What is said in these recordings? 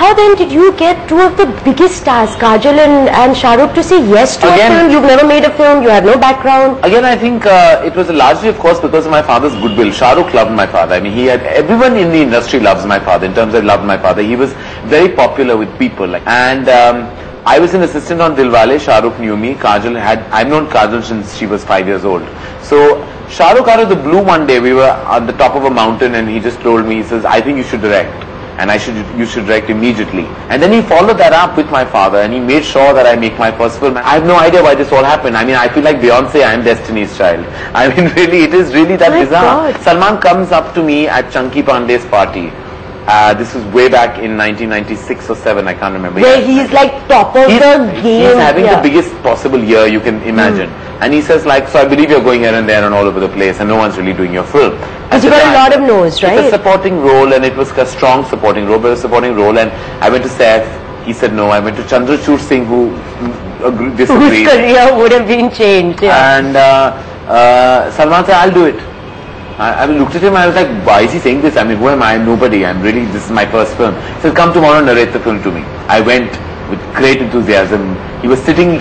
how then did you get two of the biggest stars, Kajal and Shah Rukh, to say yes to a film? You've never made a film, you have no background. Again, I think it was largely, of course, because of my father's goodwill. Shah Rukh loved my father. I mean, everyone in the industry loves my father. In terms of loved my father, he was very popular with people. I was an assistant on Dilwale. Shah Rukh knew me. I've known Kajal since she was 5 years old. So Shah Rukh, out of the blue, one day we were on the top of a mountain, and he just told me, he says, I think you should direct, and you should direct immediately. And then he followed that up with my father, and he made sure that I make my first film. I have no idea why this all happened. I mean, I feel like Beyonce, I am Destiny's Child. I mean, really, it is really that bizarre. God. Salman comes up to me at Chunky Pandey's party. This was way back in 1996 or 7, I can't remember. Where he's like top of the game. He's having the biggest possible year you can imagine. And he says so I believe you're going here and there and all over the place, and no one's really doing your film. Because you got a lot of no's, right? It's a supporting role, and it was a strong supporting role, but a supporting role. And I went to Saif, he said no. I went to Chandrachud Singh, who disagreed. Whose career would have been changed. Yeah. And Salman said, I'll do it. I looked at him, I was like, why is he saying this? I mean, who am I? I'm nobody. This is my first film. He said, come tomorrow and narrate the film to me. I went with great enthusiasm. He was sitting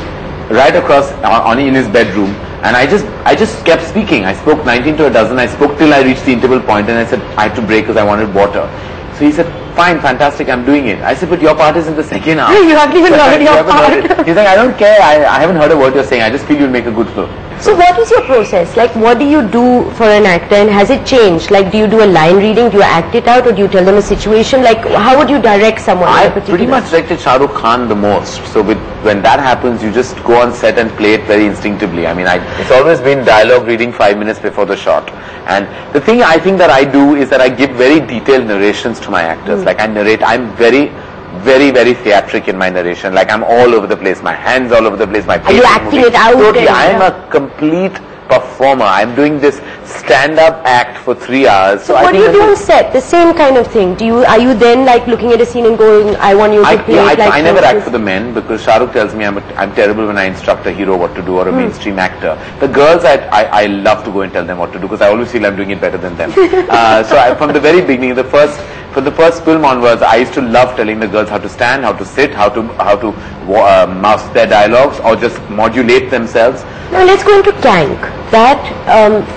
right across in his bedroom, and I just kept speaking. I spoke 19 to a dozen. I spoke till I reached the interval point, and I said, I had to break because I wanted water. So he said, fine, fantastic, I'm doing it. I said, but your part is in the second half. You haven't even heard your part. He's like, I don't care. I haven't heard a word you're saying. I just feel you'll make a good film. So what is your process? Like, what do you do for an actor, and has it changed? Like, do you do a line reading? Do you act it out, or do you tell them a situation? Like, how would you direct someone? I pretty much directed Shah Rukh Khan the most. So when that happens, you just go on set and play it very instinctively. I mean, it's always been dialogue reading 5 minutes before the shot. And the thing I think that I do is that I give very detailed narrations to my actors. Like, I narrate, I'm very theatric in my narration. Like, I'm all over the place. My hands all over the place. My face. Are you acting it out? Totally. I am a complete performer. I'm doing this stand-up act for 3 hours. So what do you do on set? The same kind of thing. Are you then like looking at a scene and going, I want you to play it like I never act for the men, because Shah Rukh tells me I'm terrible when I instruct a hero what to do, or a mainstream actor. The girls, I love to go and tell them what to do, because I always feel I'm doing it better than them. From the very beginning, from the first film onwards, I used to love telling the girls how to stand, how to sit, how to mouse their dialogues, or just modulate themselves. Now let's go into Kank. That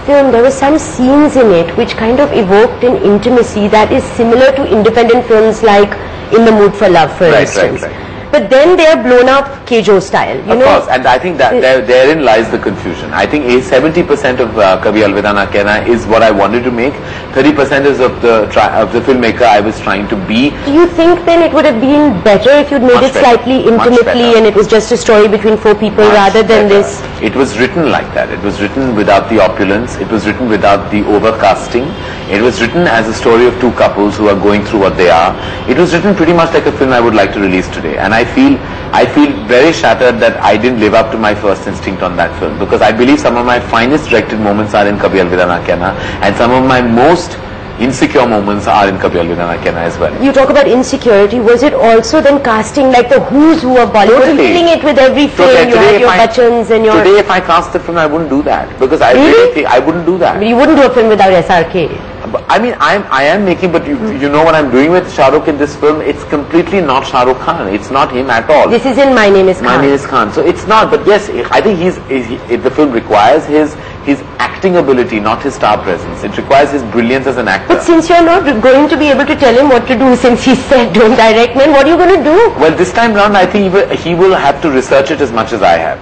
film, there were some scenes in it which kind of evoked an intimacy that is similar to independent films like In the Mood for Love, for instance. Right. But then they are blown up Kejo style, you know. Of course, and I think that therein lies the confusion. I think 70% of Kabhi Alvida Na Kehna is what I wanted to make. 30% is of the filmmaker I was trying to be. Do you think then it would have been better if you'd made it slightly intimately, and it was just a story between 4 people rather than this? It was written like that. It was written without the opulence. It was written without the overcasting. It was written as a story of 2 couples who are going through what they are. It was written pretty much like a film I would like to release today. And I feel very shattered that I didn't live up to my first instinct on that film, because I believe some of my finest directed moments are in Kabhi Alvida Na Kehna, and some of my most insecure moments are in Kabhi Alvida Na Kehna as well. You talk about insecurity. Was it also then casting like the who's who of Bollywood, filling it with every frame? You had your Bachchans and your... Today if I cast the film, I wouldn't do that, because I really think I wouldn't do that. But you wouldn't do a film without SRK. I mean, I am making, but you know what I'm doing with Shah Rukh in this film? It's completely not Shah Rukh Khan. It's not him at all. This is in My Name is Khan. My Name is Khan. So it's not, but yes, I think the film requires his acting ability, not his star presence. It requires his brilliance as an actor. But since you're not going to be able to tell him what to do, since he said don't direct men, what are you going to do? Well, this time round, I think he will have to research it as much as I have.